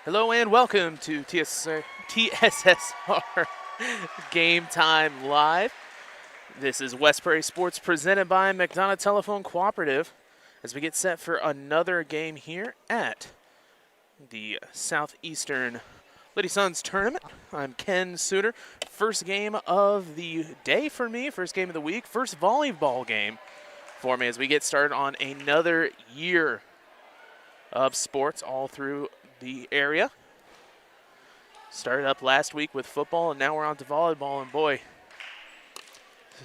Hello and welcome to TSSR Game Time Live. This is West Prairie Sports presented by McDonough Telephone Cooperative as we get set for another game here at the Southeastern Lady Suns tournament. I'm Ken Suter. First game of the day for me, first game of the week, first volleyball game for me as we get started on another year of sports all through the area. Started up last week with football, and now we're on to volleyball, and boy,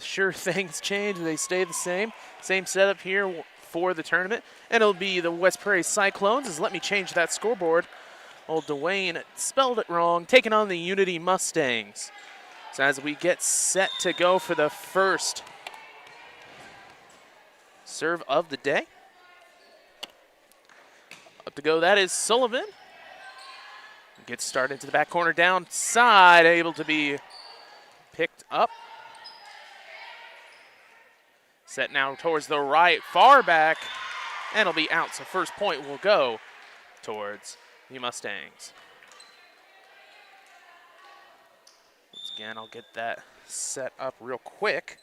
sure things change. They stay the same. Same setup here for the tournament, and it'll be the West Prairie Cyclones. As let me change that scoreboard. Old Dwayne spelled it wrong, taking on the Unity Mustangs. So as we get set to go for the first serve of the day. Up to go, that is Sullivan. Gets started to the back corner, downside, able to be picked up. Set now towards the right, far back, and it'll be out. So first point will go towards the Mustangs. Once again, I'll get that set up real quick.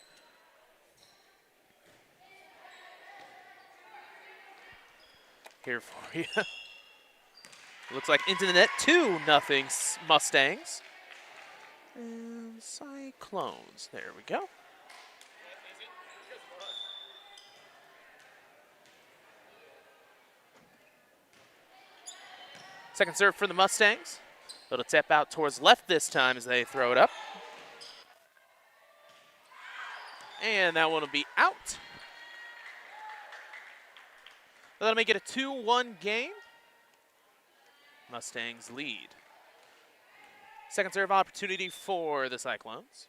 Here for you. Looks like into the net, 2-0 Mustangs. And Cyclones, there we go. Second serve for the Mustangs. Little tap out towards left this time as they throw it up. And that one will be out. That'll make it a 2-1 game. Mustangs lead. Second serve opportunity for the Cyclones.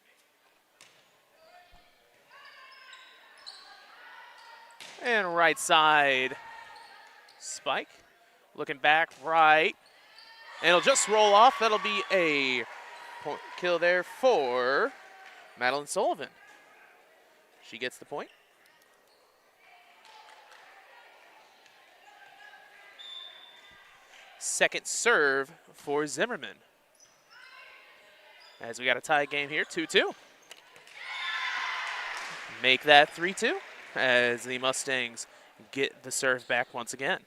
And right side spike. Looking back right. And it'll just roll off. That'll be a point kill there for Madeline Sullivan. She gets the point. Second serve for Zimmerman. As we got a tie game here, 2-2. Make that 3-2 as the Mustangs get the serve back once again.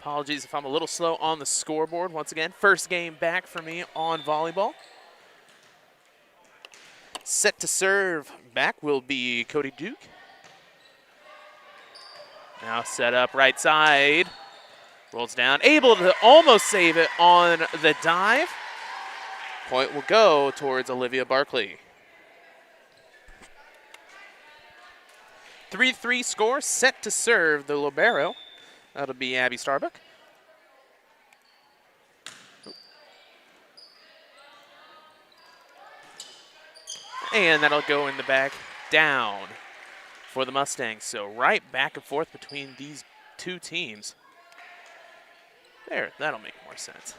Apologies if I'm a little slow on the scoreboard. Once again, first game back for me on volleyball. Set to serve back will be Cody Duke. Now set up right side, rolls down, able to almost save it on the dive. Point will go towards Olivia Barkley. 3-3 score, set to serve the libero. That'll be Abby Starbuck. And that'll go in the back down for the Mustangs. So right back and forth between these two teams. There, that'll make more sense.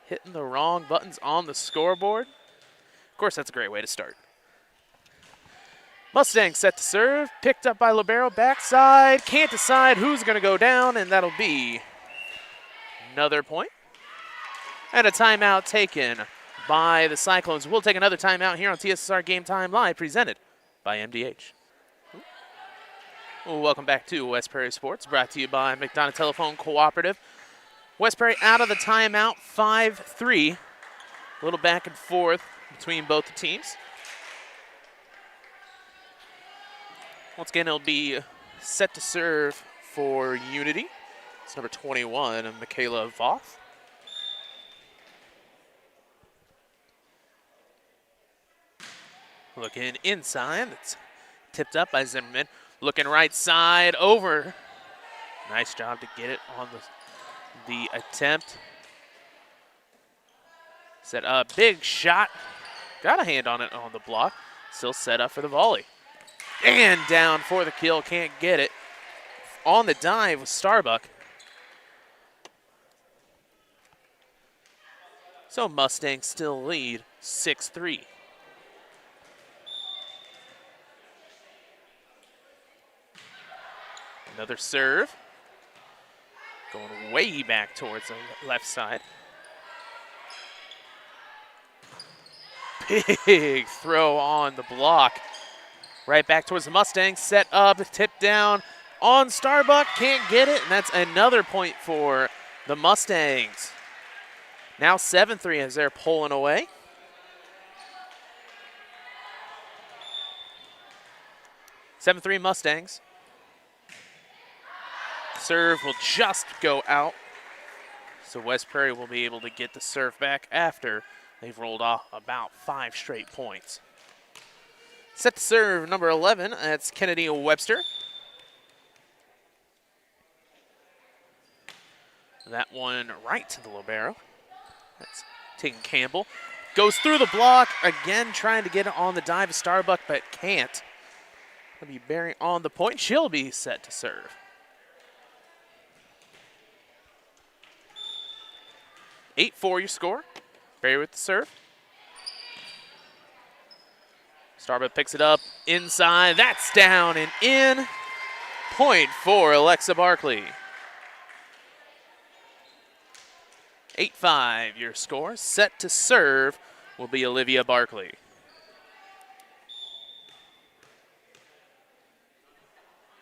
Hitting the wrong buttons on the scoreboard. Of course, that's a great way to start. Mustangs set to serve, picked up by libero, backside, can't decide who's gonna go down, and that'll be another point. And a timeout taken by the Cyclones. We'll take another timeout here on TSSR Game Time Live, presented by MDH. Well, welcome back to West Prairie Sports, brought to you by McDonough Telephone Cooperative. West Prairie out of the timeout, 5-3. A little back and forth between both the teams. Once again, it'll be set to serve for Unity. It's number 21, Michaela Voth. Looking inside, it's tipped up by Zimmerman. Looking right side over. Nice job to get it on the attempt. Set up, big shot. Got a hand on it on the block. Still set up for the volley. And down for the kill, can't get it. On the dive with Starbuck. So Mustangs still lead 6-3. Another serve. Going way back towards the left side. Big throw on the block. Right back towards the Mustangs. Set up, tip down on Starbuck. Can't get it, and that's another point for the Mustangs. Now 7-3 as they're pulling away. Seven-3 Mustangs. Serve will just go out. So West Prairie will be able to get the serve back after they've rolled off about 5 straight points. Set to serve number 11, that's Kennedy Webster. That one right to the libero. That's Tegan Campbell. Goes through the block, again trying to get it on the dive of Starbuck, but can't. It'll be Barry on the point. She'll be set to serve. 8-4 your score. Barry with the serve. Starbuck picks it up inside. That's down and in. Point for Alexa Barkley. 8-5 your score. Set to serve will be Olivia Barkley.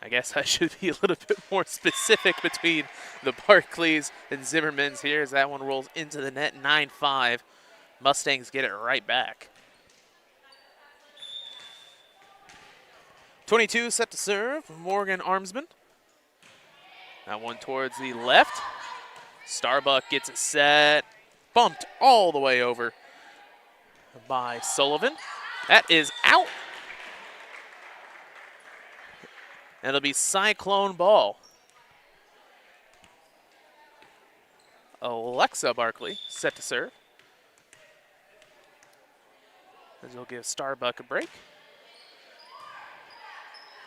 I guess I should be a little bit more specific between the Barclays and Zimmermans here as that one rolls into the net. 9-5. Mustangs get it right back. 22 set to serve, Morgan Armsman. That one towards the left. Starbuck gets it set. Bumped all the way over by Sullivan. That is out. And it'll be Cyclone ball. Alexa Barkley set to serve. As he'll give Starbuck a break.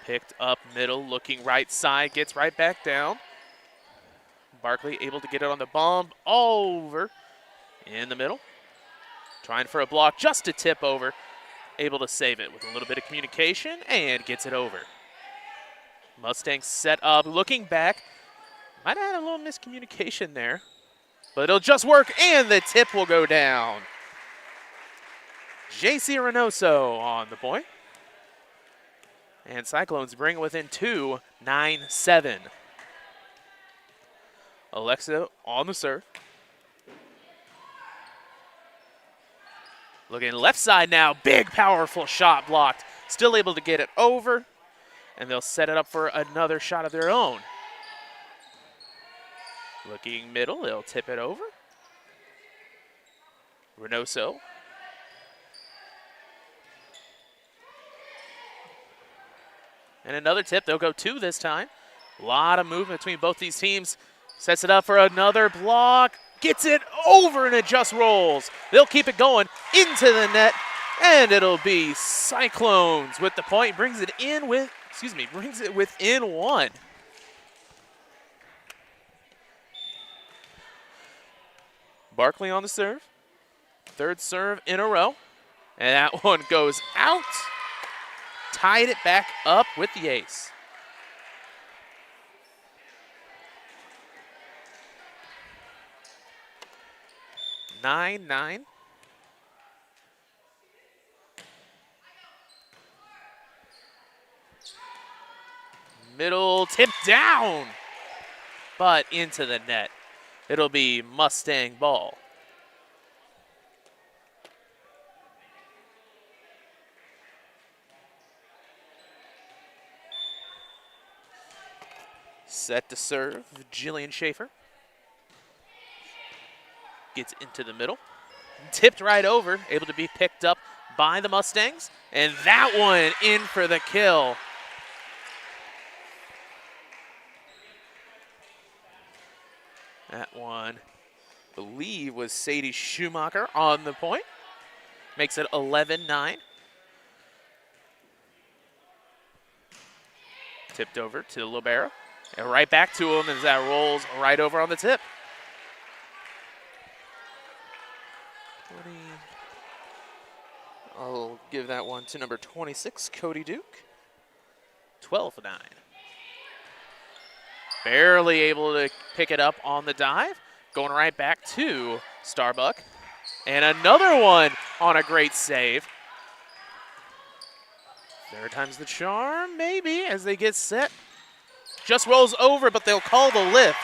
Picked up middle, looking right side, gets right back down. Barkley able to get it on the bump, over in the middle. Trying for a block just to tip over. Able to save it with a little bit of communication and gets it over. Mustangs set up, looking back. Might have had a little miscommunication there, but it'll just work and the tip will go down. JC Reynoso on the point. And Cyclones bring it within 2, 9-7. Alexa on the serve. Looking left side now, big powerful shot blocked. Still able to get it over, and they'll set it up for another shot of their own. Looking middle, they'll tip it over. Reynoso. And another tip, they'll go 2 this time. A lot of movement between both these teams. Sets it up for another block. Gets it over and it just rolls. They'll keep it going into the net. And it'll be Cyclones with the point. Brings it within 1. Barkley on the serve. 3rd serve in a row. And that one goes out. Tied it back up with the ace. 9-9. Middle tip down, but into the net. It'll be Mustang ball. Set to serve, Jillian Schaefer. Gets into the middle. Tipped right over, able to be picked up by the Mustangs. And that one in for the kill. That one, I believe, was Sadie Schumacher on the point. Makes it 11-9. Tipped over to Libera. And right back to him as that rolls right over on the tip. 20. I'll give that one to number 26, Cody Duke. 12-9. Barely able to pick it up on the dive. Going right back to Starbuck. And another one on a great save. Third time's the charm, maybe, as they get set. Just rolls over, but they'll call the lift.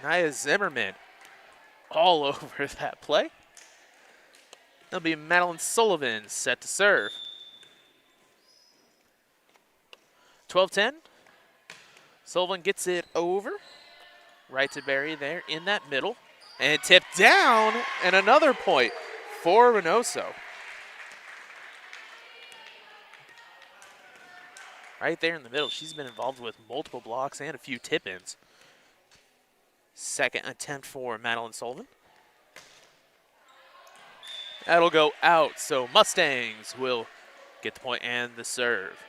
Nia Zimmerman all over that play. It'll be Madeline Sullivan set to serve. 12-10. Sullivan gets it over. Right to Barry there in that middle. And tipped down, and another point for Reynoso. Right there in the middle. She's been involved with multiple blocks and a few tip-ins. Second attempt for Madeline Sullivan. That'll go out, so Mustangs will get the point and the serve.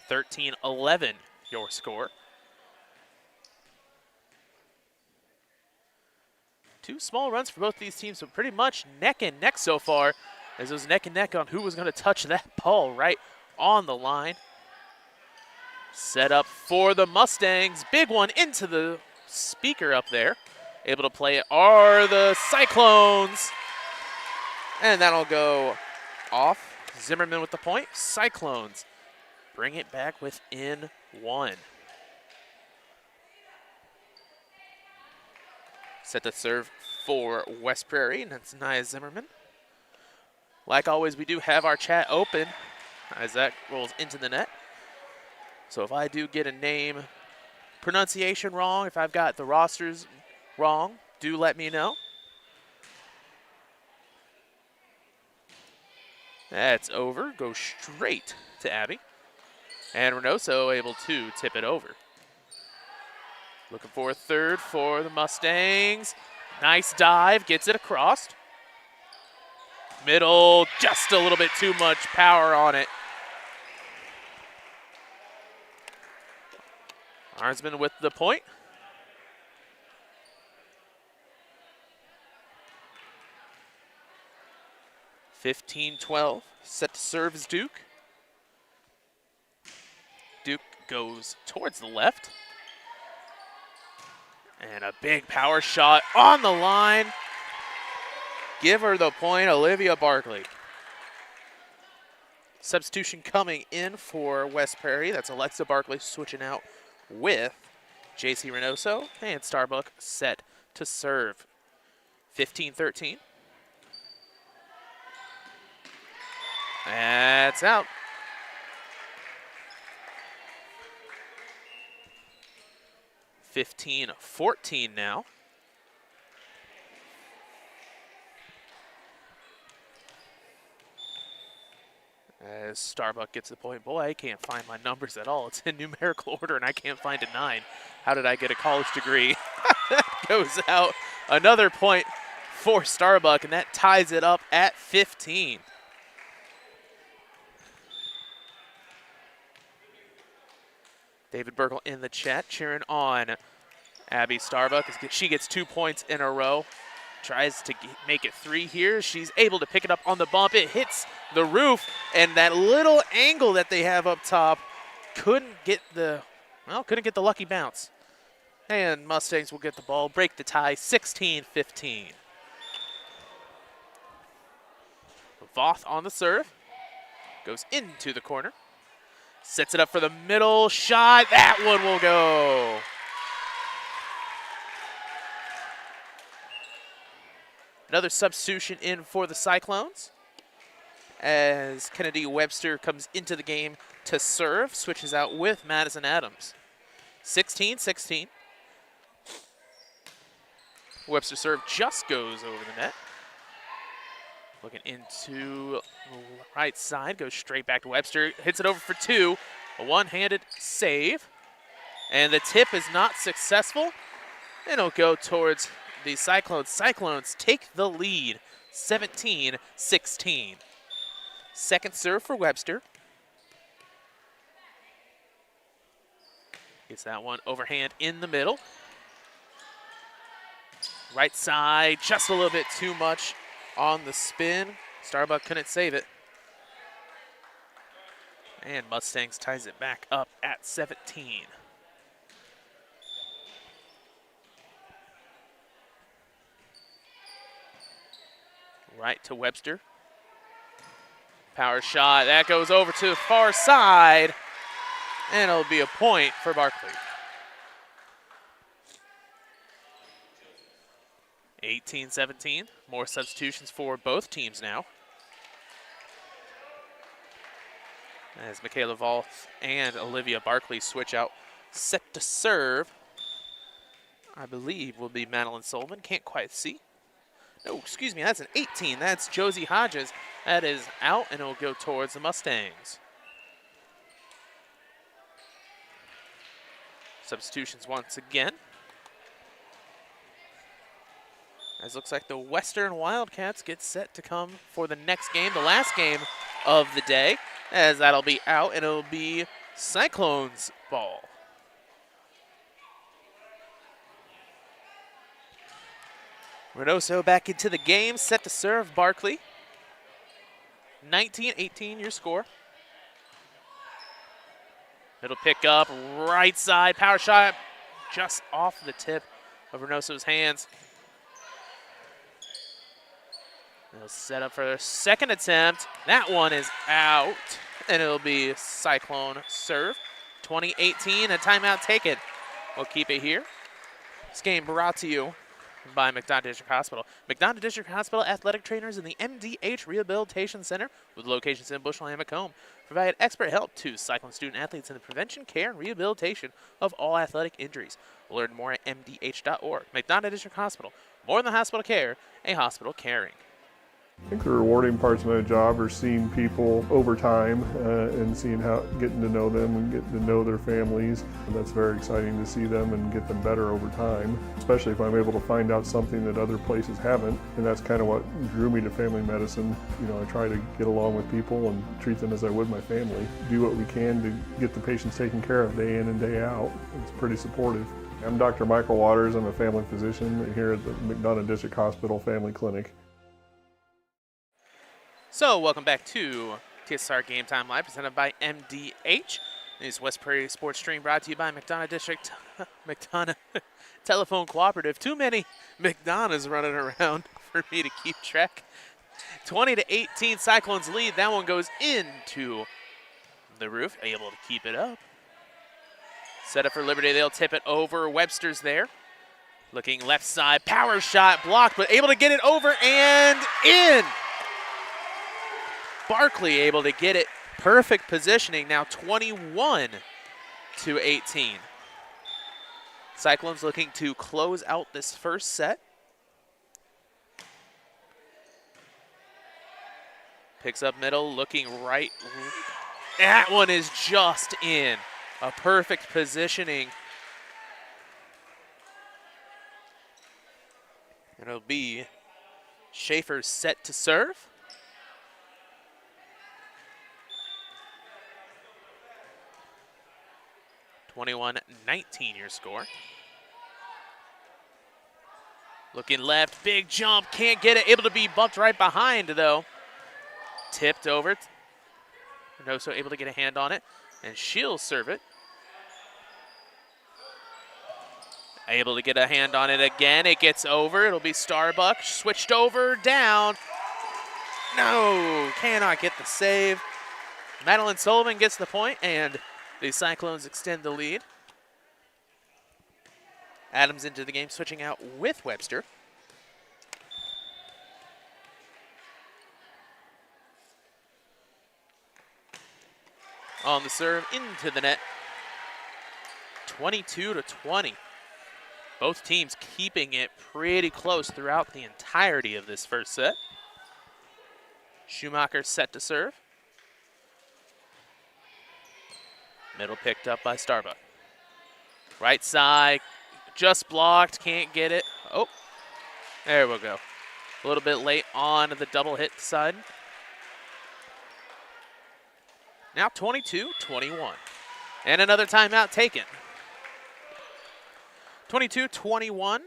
13-11, your score. Two small runs for both these teams, but pretty much neck and neck so far, as it was neck and neck on who was going to touch that ball right on the line. Set up for the Mustangs. Big one into the speaker up there. Able to play it are the Cyclones. And that'll go off. Zimmerman with the point. Cyclones bring it back within one. Set to serve for West Prairie, and that's Nia Zimmerman. Like always, we do have our chat open as that rolls into the net. So if I do get a name pronunciation wrong, if I've got the rosters wrong, do let me know. That's over. Goes straight to Abby. And Reynoso able to tip it over. Looking for a third for the Mustangs. Nice dive, gets it across. Middle, just a little bit too much power on it. Arnsman with the point. (15-12), set to serve is Duke. Duke goes towards the left. And a big power shot on the line. Give her the point, Olivia Barkley. Substitution coming in for West Prairie. That's Alexa Barkley switching out with JC Reynoso. And Starbuck set to serve. 15-13. That's out. (15-14) now. As Starbuck gets the point. Boy, I can't find my numbers at all. It's in numerical order, and I can't find a 9. How did I get a college degree? That goes out. Another point for Starbuck, and that ties it up at 15. David Burkle in the chat cheering on Abby Starbuck. She gets 2 points in a row. Tries to make it 3 here. She's able to pick it up on the bump. It hits the roof, and that little angle that they have up top couldn't get the lucky bounce. And Mustangs will get the ball, break the tie, 16-15. Voth on the serve. Goes into the corner. Sets it up for the middle shot. That one will go. Another substitution in for the Cyclones as Kennedy Webster comes into the game to serve. Switches out with Madison Adams. 16-16. Webster serve just goes over the net. Looking into the right side, goes straight back to Webster. Hits it over for 2. A one-handed save. And the tip is not successful. And it'll go towards the Cyclones. Cyclones take the lead, 17-16. Second serve for Webster. Gets that one overhand in the middle. Right side, just a little bit too much on the spin. Starbuck couldn't save it. And Mustangs ties it back up at 17. Right to Webster. Power shot, that goes over to the far side, and it'll be a point for Barkley. 18-17, more substitutions for both teams now. As Michaela Volth and Olivia Barkley switch out. Set to serve, I believe, will be Madeline Sullivan. Can't quite see. No, excuse me, that's an 18. That's Josie Hodges. That is out, and it'll go towards the Mustangs. Substitutions once again. As looks like the Western Wildcats get set to come for the next game, the last game of the day, as that'll be out, and it'll be Cyclones ball. Reynoso back into the game, set to serve Barkley. 19-18 your score. It'll pick up right side, power shot just off the tip of Reynoso's hands. They'll set up for their second attempt. That one is out, and it'll be Cyclone serve. 20-18, a timeout taken. We'll keep it here. This game brought to you by McDonough District Hospital. McDonough District Hospital athletic trainers in the MDH Rehabilitation Center with locations in Bushnell and Macomb provide expert help to Cyclone student athletes in the prevention, care, and rehabilitation of all athletic injuries. Learn more at mdh.org. McDonough District Hospital, more than hospital care, a hospital caring. I think the rewarding parts of my job are seeing people over time and getting to know them and getting to know their families. And that's very exciting to see them and get them better over time, especially if I'm able to find out something that other places haven't. And that's kind of what drew me to family medicine. You know, I try to get along with people and treat them as I would my family. Do what we can to get the patients taken care of day in and day out. It's pretty supportive. I'm Dr. Michael Waters. I'm a family physician here at the McDonough District Hospital Family Clinic. So, welcome back to TSSR Game Time Live, presented by MDH. This West Prairie Sports Stream brought to you by McDonough District, McDonough Telephone Cooperative. Too many McDonoughs running around for me to keep track. 20-18, Cyclones lead. That one goes into the roof, able to keep it up. Set up for Liberty, they'll tip it over. Webster's there. Looking left side, power shot blocked, but able to get it over and in. Barkley able to get it. Perfect positioning, now 21-18. Cyclones looking to close out this first set. Picks up middle, looking right. That one is just in. A perfect positioning. And it'll be Schaefer set to serve. (21-19) your score. Looking left, big jump, can't get it. Able to be bumped right behind though. Tipped over. Reynoso able to get a hand on it, and she'll serve it. Able to get a hand on it again. It gets over. It'll be Starbuck. Switched over, down. No, cannot get the save. Madeline Sullivan gets the point, and the Cyclones extend the lead. Adams into the game, switching out with Webster. On the serve, into the net. 22-20. Both teams keeping it pretty close throughout the entirety of this first set. Schumacher set to serve. Middle picked up by Starbuck. Right side, just blocked, can't get it. Oh, there we go. A little bit late on the double hit side. Now 22-21. And another timeout taken. 22-21,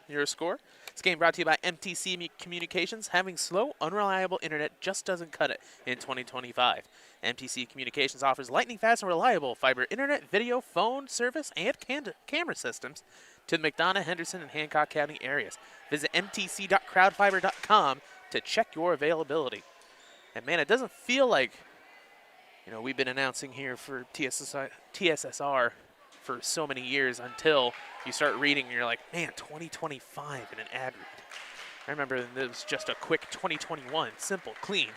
your score. This game brought to you by MTC Communications. Having slow, unreliable internet just doesn't cut it in 2025. MTC Communications offers lightning fast and reliable fiber internet, video, phone service, and camera systems to the McDonough, Henderson, and Hancock County areas. Visit mtc.crowdfiber.com to check your availability. And man, it doesn't feel like, we've been announcing here for TSSR for so many years until you start reading and you're like, man, 2025 in an ad read. I remember it was just a quick 2021, simple, clean.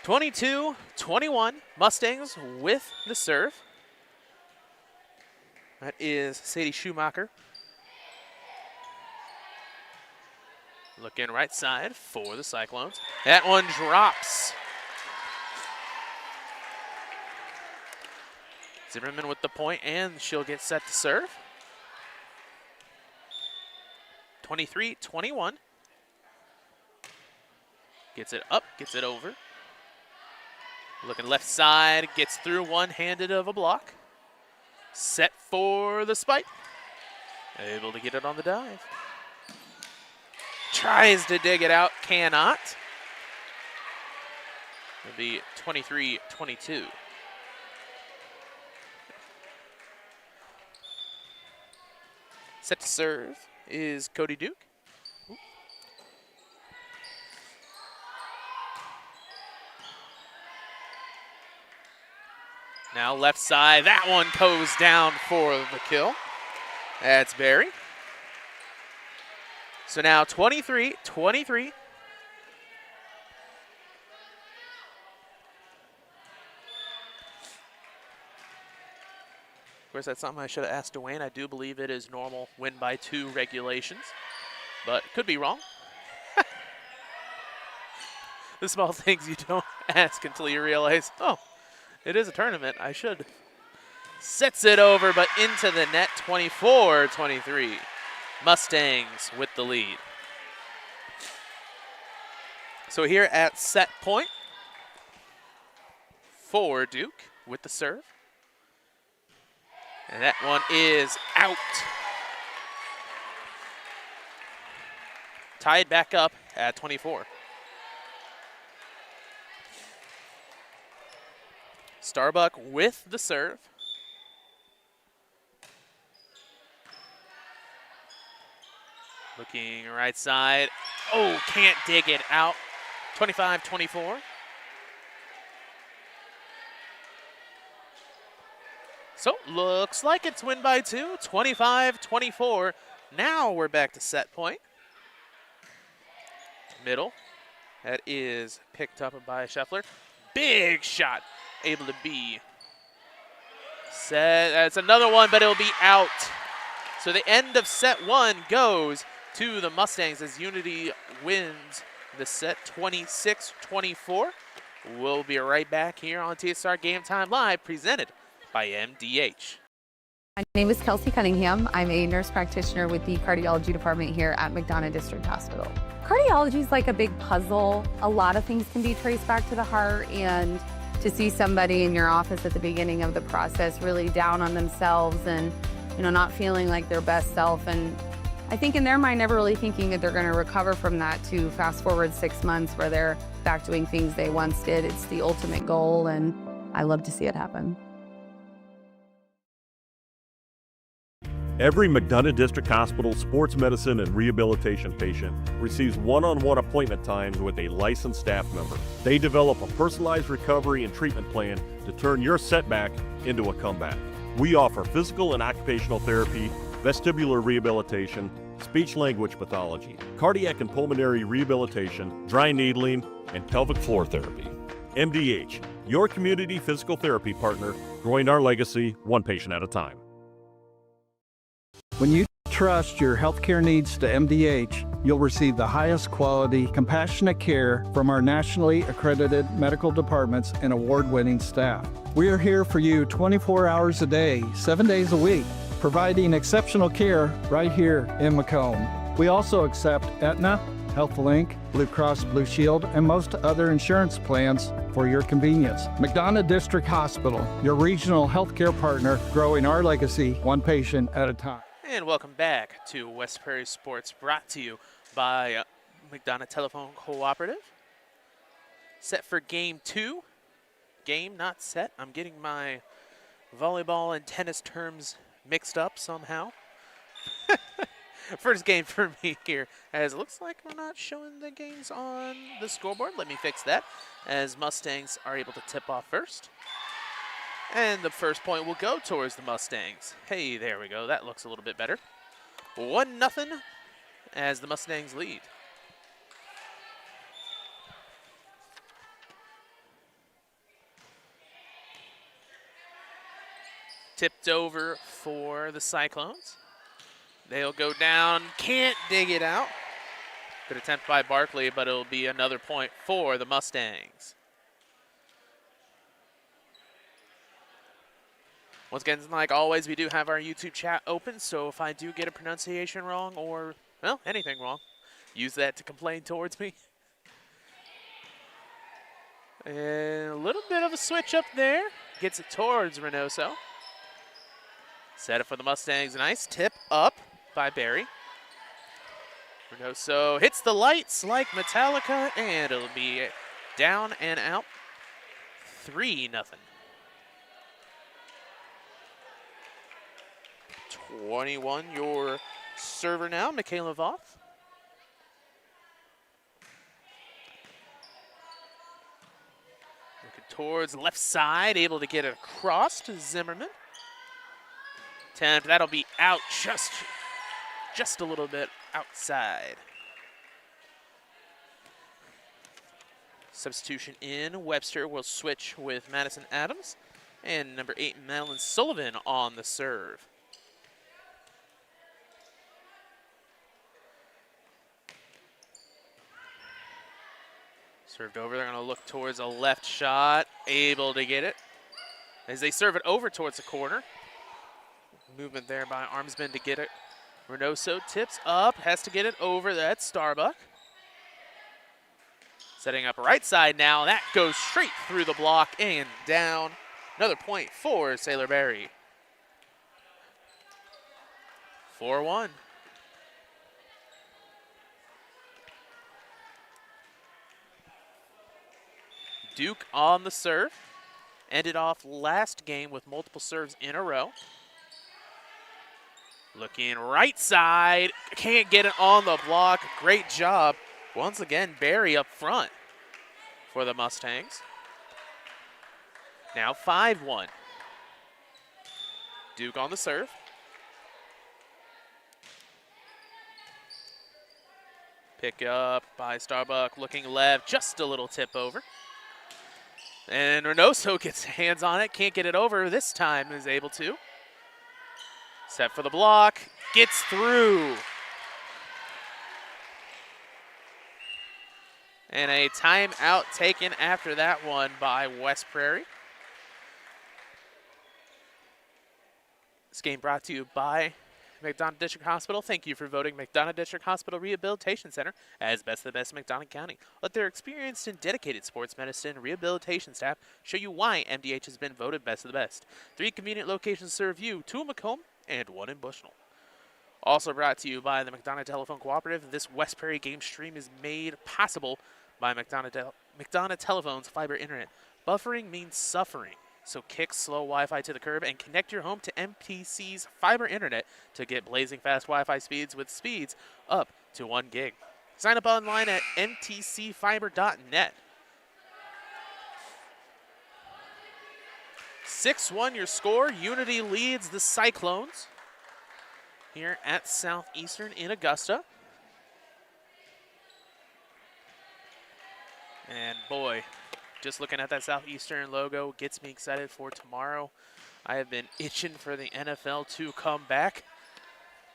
22-21, Mustangs with the serve. That is Sadie Schumacher. Looking right side for the Cyclones. That one drops. Zimmerman with the point, and she'll get set to serve. 23-21. Gets it up, gets it over. Looking left side, gets through one-handed of a block. Set for the spike. Able to get it on the dive. Tries to dig it out, cannot. It'll be 23-22. Set to serve is Cody Duke. Now left side, that one goes down for the kill. That's Barry. So now 23-23. Of course, that's something I should have asked Dwayne. I do believe it is normal win by 2 regulations, but could be wrong. The small things you don't ask until you realize, oh, it is a tournament. I should. Sets it over, but into the net, 24-23. Mustangs with the lead. So here at set point for Duke with the serve. And that one is out. Tied back up at 24. Starbuck with the serve. Looking right side. Oh, can't dig it out. 25-24. So, looks like it's win by 2, 25-24. Now we're back to set point. Middle. That is picked up by Scheffler. Big shot. Able to be set. That's another one, but it'll be out. So the end of set 1 goes to the Mustangs as Unity wins the set 26-24. We'll be right back here on TSSR Game Time Live, presented by MDH. My name is Kelsey Cunningham. I'm a nurse practitioner with the cardiology department here at McDonough District Hospital. Cardiology is like a big puzzle. A lot of things can be traced back to the heart, and to see somebody in your office at the beginning of the process really down on themselves and not feeling like their best self, and I think in their mind never really thinking that they're going to recover from that, to fast forward 6 months where they're back doing things they once did. It's the ultimate goal, and I love to see it happen. Every McDonough District Hospital sports medicine and rehabilitation patient receives one-on-one appointment times with a licensed staff member. They develop a personalized recovery and treatment plan to turn your setback into a comeback. We offer physical and occupational therapy, vestibular rehabilitation, speech-language pathology, cardiac and pulmonary rehabilitation, dry needling, and pelvic floor therapy. MDH, your community physical therapy partner, growing our legacy one patient at a time. When you trust your healthcare needs to MDH, you'll receive the highest quality, compassionate care from our nationally accredited medical departments and award-winning staff. We are here for you 24 hours a day, 7 days a week, providing exceptional care right here in Macomb. We also accept Aetna, HealthLink, Blue Cross Blue Shield, and most other insurance plans for your convenience. McDonough District Hospital, your regional healthcare partner, growing our legacy one patient at a time. And welcome back to West Prairie Sports, brought to you by McDonough Telephone Cooperative. Set for game 2. Game, not set. I'm getting my volleyball and tennis terms mixed up somehow. First game for me here, as it looks like we're not showing the games on the scoreboard. Let me fix that, as Mustangs are able to tip off first. And the first point will go towards the Mustangs. Hey, there we go. That looks a little bit better. 1-0 as the Mustangs lead. Tipped over for the Cyclones. They'll go down. Can't dig it out. Good attempt by Barkley, but it'll be another point for the Mustangs. Once again, like always, we do have our YouTube chat open, so if I do get a pronunciation wrong or, well, anything wrong, use that to complain towards me. And a little bit of a switch up there. Gets it towards Reynoso. Set it for the Mustangs. Nice tip up by Barry. Reynoso hits the lights like Metallica, and it'll be down and out. 3-0. 21, your server now, Michaela Voth. Looking towards left side, able to get it across to Zimmerman. 10, that'll be out just a little bit outside. Substitution in, Webster will switch with Madison Adams. And number 8, Madeline Sullivan on the serve. Served over, they're gonna look towards a left shot, able to get it. As they serve it over towards the corner. Movement there by Armsman to get it. Reynoso tips up, has to get it over, that's Starbuck. Setting up right side now, that goes straight through the block and down. Another point for Sailor Berry. 4-1. Duke on the serve. Ended off last game with multiple serves in a row. Looking right side. Can't get it on the block. Great job. Once again, Barry up front for the Mustangs. Now 5-1. Duke on the serve. Pick up by Starbuck. Looking left. Just a little tip over. And Reynoso gets hands on it, can't get it over. This time is able to. Set for the block, gets through. And a timeout taken after that one by West Prairie. This game brought to you by McDonough District Hospital. Thank you for voting McDonough District Hospital Rehabilitation Center as best of the best in McDonough County. Let their experienced and dedicated sports medicine and rehabilitation staff show you why MDH has been voted best of the best. 3 convenient locations serve you, 2 in Macomb and 1 in Bushnell. Also brought to you by the McDonough Telephone Cooperative. This West Prairie game stream is made possible by McDonough Telephone's fiber internet. Buffering means suffering. So kick slow Wi-Fi to the curb and connect your home to MTC's fiber internet to get blazing fast Wi-Fi speeds with speeds up to 1 gig. Sign up online at mtcfiber.net. 6-1 your score. Unity leads the Cyclones here at Southeastern in Augusta. And boy, just looking at that Southeastern logo gets me excited for tomorrow. I have been itching for the NFL to come back.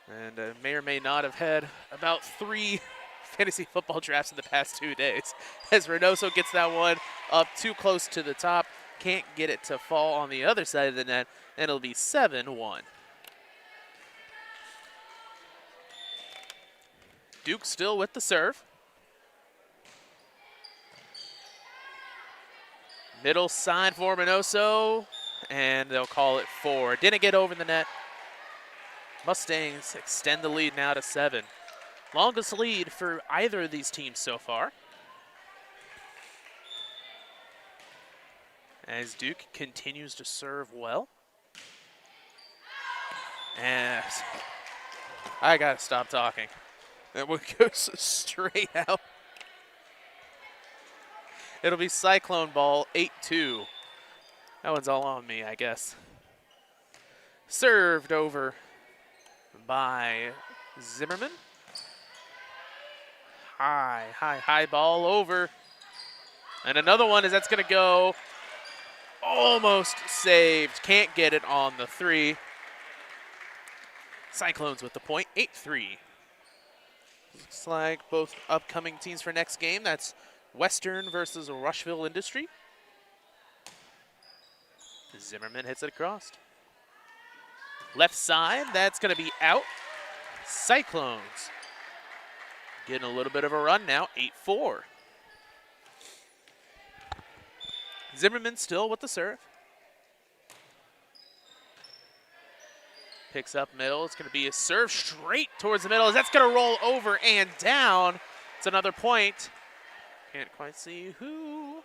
And may or may not have had about 3 fantasy football drafts in the past 2 days. As Reynoso gets that one up too close to the top. Can't get it to fall on the other side of the net. And it'll be 7-1. Duke still with the serve. Middle side for Reynoso, and they'll call it 4. Didn't get over the net. Mustangs extend the lead now to 7. Longest lead for either of these teams so far. As Duke continues to serve well. And I gotta stop talking. That one goes straight out. It'll be Cyclone ball, 8-2. That one's all on me, I guess. Served over by Zimmerman. High ball over. And another one that's going to go almost saved. Can't get it on the 3. Cyclones with the point, 8-3. Looks like both upcoming teams for next game. That's Western versus Rushville Industry. Zimmerman hits it across. Left side, that's going to be out. Cyclones getting a little bit of a run now, 8-4. Zimmerman still with the serve. Picks up middle. It's going to be a serve straight towards the middle. That's going to roll over and down. It's another point. Can't quite see who.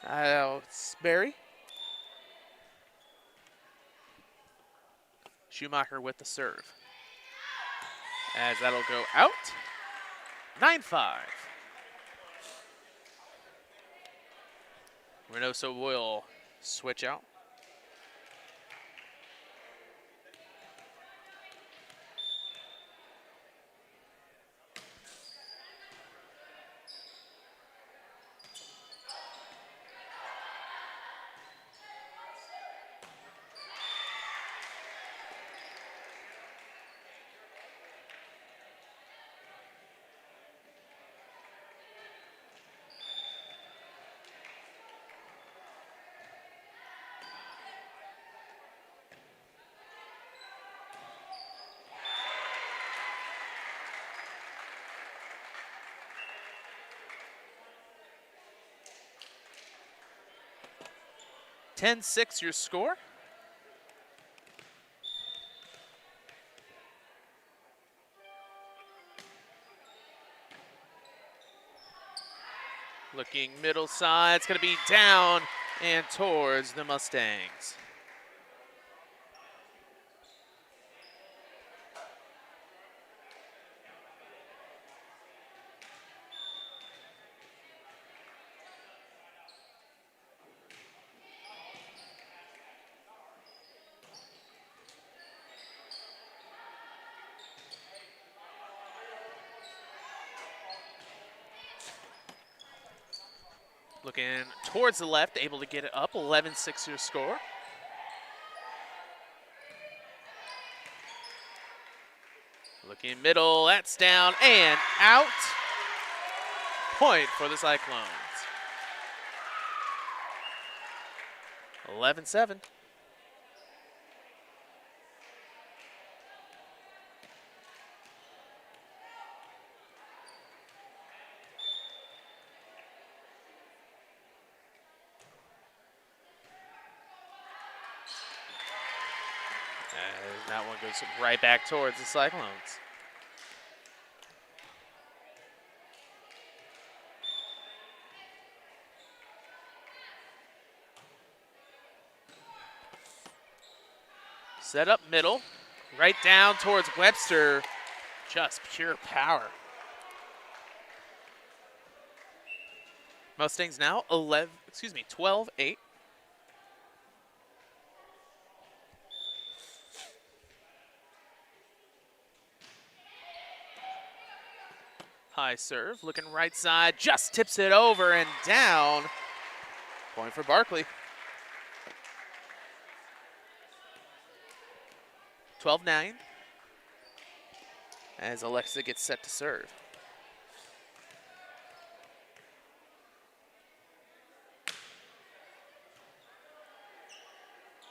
It's Barry. Schumacher with the serve. As that'll go out. 9-5. Reynoso will switch out. (10-6) your score. Looking middle side, it's going to be down and towards the Mustangs. Looking towards the left, able to get it up, 11-6 your score. Looking middle, that's down and out. Point for the Cyclones. 11-7. That one goes right back towards the Cyclones. Set up middle, right down towards Webster. Just pure power. Mustangs now 12-8. High serve, looking right side, just tips it over and down. Point for Barkley. 12-9 as Alexa gets set to serve.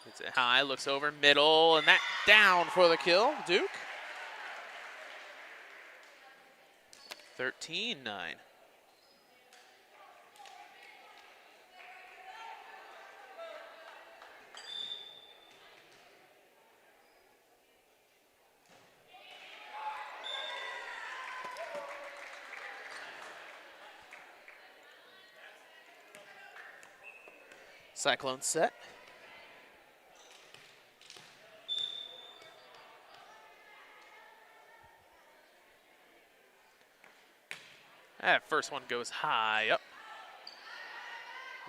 Hits it high, looks over middle, and that down for the kill, Duke. 13-9. Cyclone set. That first one goes high up.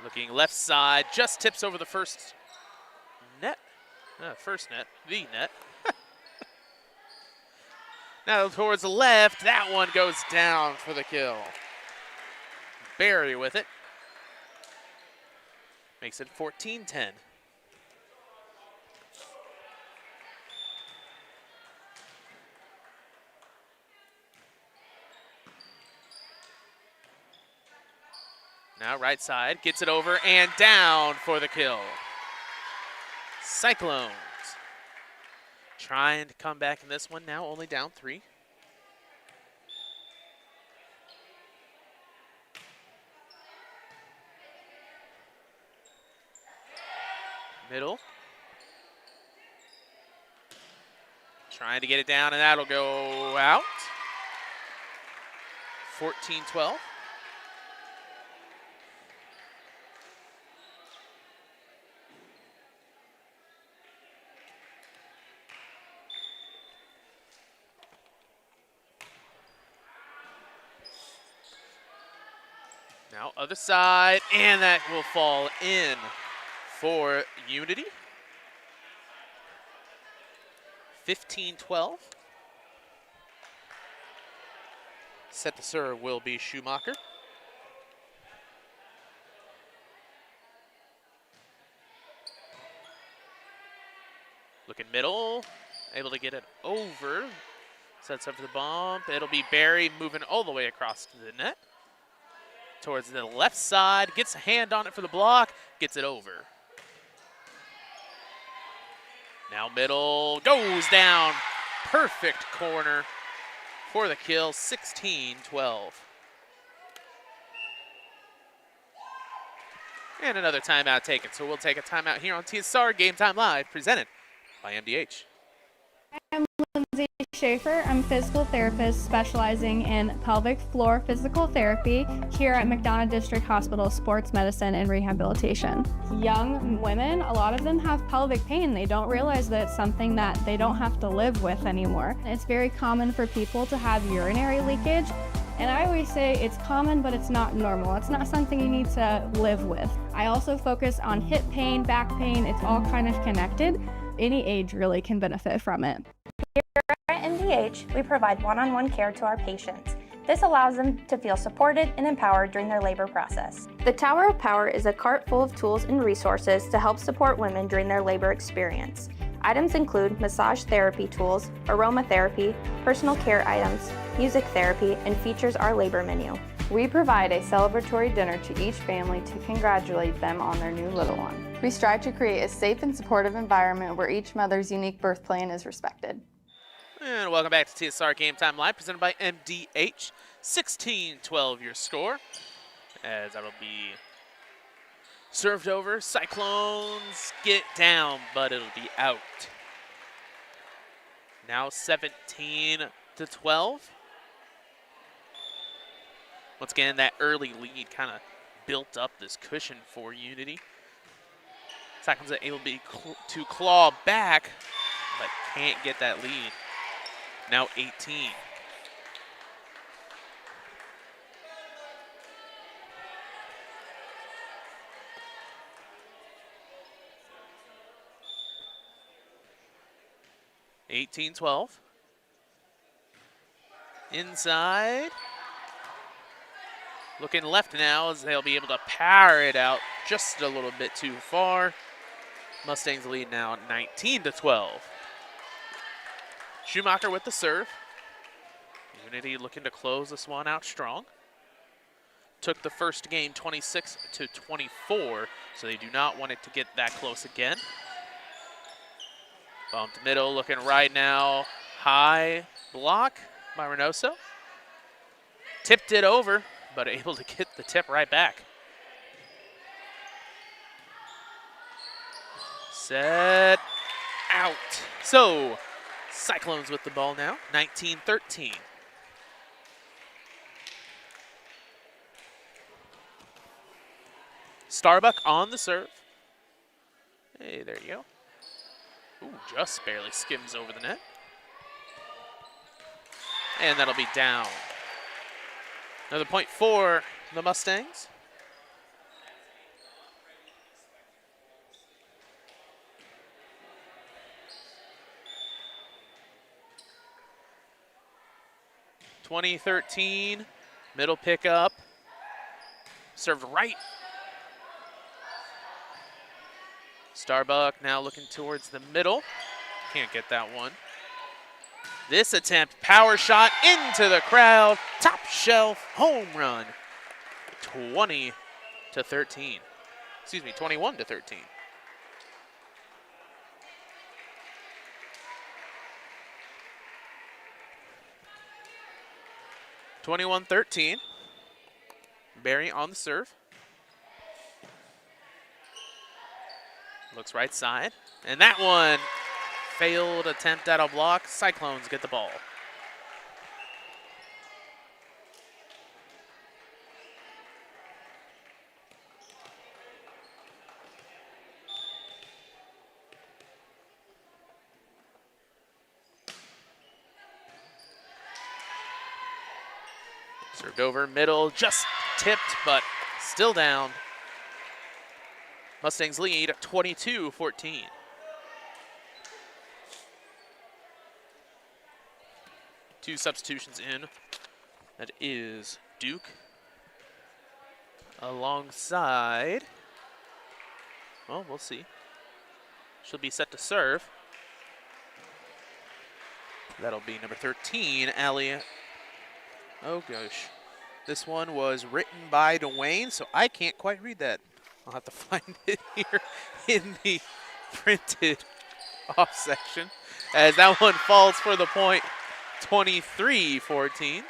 Looking left side, just tips over the first net. First net, the net. Now towards the left, that one goes down for the kill. Barry with it. Makes it 14-10. Now right side, gets it over and down for the kill. Cyclones trying to come back in this one now, only down 3. Middle. Trying to get it down, and that'll go out. 14-12. Now other side, and that will fall in for Unity. 15-12. Set to serve will be Schumacher. Looking middle, able to get it over. Sets up for the bump. It'll be Barry moving all the way across to the net. Towards the left side, gets a hand on it for the block, gets it over. Now middle, goes down. Perfect corner for the kill, 16-12. And another timeout taken, so we'll take a timeout here on TSSR Game Time Live, presented by MDH. I'm Lindsay Schaefer. I'm a physical therapist specializing in pelvic floor physical therapy here at McDonough District Hospital Sports Medicine and Rehabilitation. Young women, a lot of them have pelvic pain. They don't realize that it's something that they don't have to live with anymore. It's very common for people to have urinary leakage. And I always say it's common, but it's not normal. It's not something you need to live with. I also focus on hip pain, back pain. It's all kind of connected. Any age really can benefit from it. Here at MDH, we provide one-on-one care to our patients. This allows them to feel supported and empowered during their labor process. The Tower of Power is a cart full of tools and resources to help support women during their labor experience. Items include massage therapy tools, aromatherapy, personal care items, music therapy, and features our labor menu. We provide a celebratory dinner to each family to congratulate them on their new little one. We strive to create a safe and supportive environment where each mother's unique birth plan is respected. And welcome back to TSSR Game Time Live, presented by MDH. 16-12 your score, as that'll be served over. Cyclones get down, but it'll be out. Now 17-12. Once again, that early lead kind of built up this cushion for Unity. Cyclones are able to claw back, but can't get that lead. Now 18. Inside. Looking left now as they'll be able to power it out just a little bit too far. Mustangs lead now 19-12. Schumacher with the serve. Unity looking to close this one out strong. Took the first game 26-24, so they do not want it to get that close again. Bumped middle, looking right now. High block by Reynoso. Tipped it over, but able to get the tip right back. Set, out. So, Cyclones with the ball now, 19-13. Starbuck on the serve. Hey, there you go. Ooh, just barely skims over the net. And that'll be down. Another point for the Mustangs. (2013), middle pickup, served right. Starbuck now looking towards the middle. Can't get that one. This attempt, power shot into the crowd. Top shelf home run. 20-13. Excuse me, 21-13. (21-13). Barry on the serve. Looks right side. And that one, failed attempt at a block. Cyclones get the ball. Served over middle, just tipped, but still down. Mustangs lead 22-14. Two substitutions in. That is Duke alongside, well, we'll see. She'll be set to serve. That'll be number 13, Allie. Oh gosh. This one was written by Dwayne, so I can't quite read that. I'll have to find it here in the printed off section, as that one falls for the point. 23-14.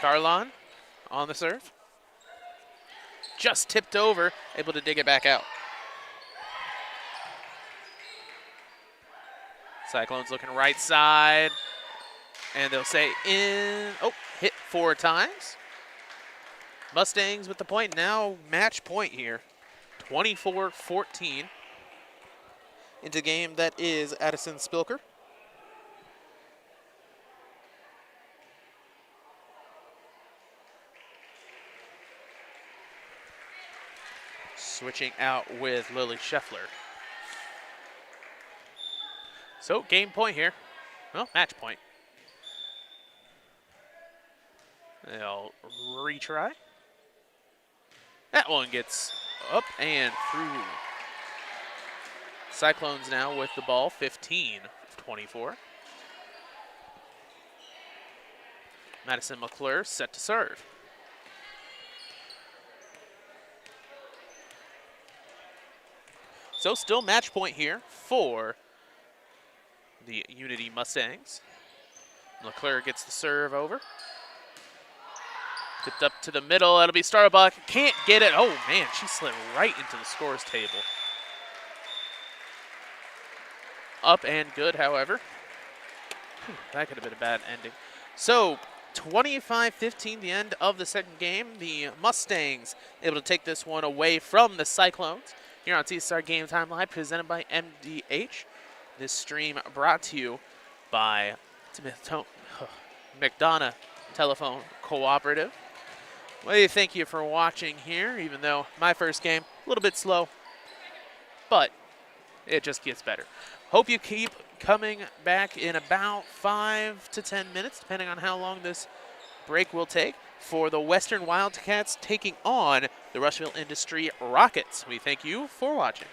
Carlon on the serve. Just tipped over, able to dig it back out. Cyclones looking right side, and they'll say in, oh, hit 4 times. Mustangs with the point, now match point here. 24-14 into game that is Addison Spilker. Switching out with Lily Scheffler. So game point here. Well, match point. They'll retry. That one gets up and through. Cyclones now with the ball, 15-24. Madison McClure set to serve. So still match point here for the Unity Mustangs. McClure gets the serve over. Tipped up to the middle. That'll be Starbuck. Can't get it. Oh, man, she slid right into the scores table. Up and good, however. Whew, that could have been a bad ending. So 25-15, the end of the second game. The Mustangs able to take this one away from the Cyclones. Here on TSSR Game Time Live, presented by MDH. This stream brought to you by McDonough Telephone Cooperative. Well, thank you for watching here, even though my first game, a little bit slow, but it just gets better. Hope you keep coming back in about 5 to 10 minutes, depending on how long this break will take, for the Western Wildcats taking on the Rushville Industry Rockets. We thank you for watching.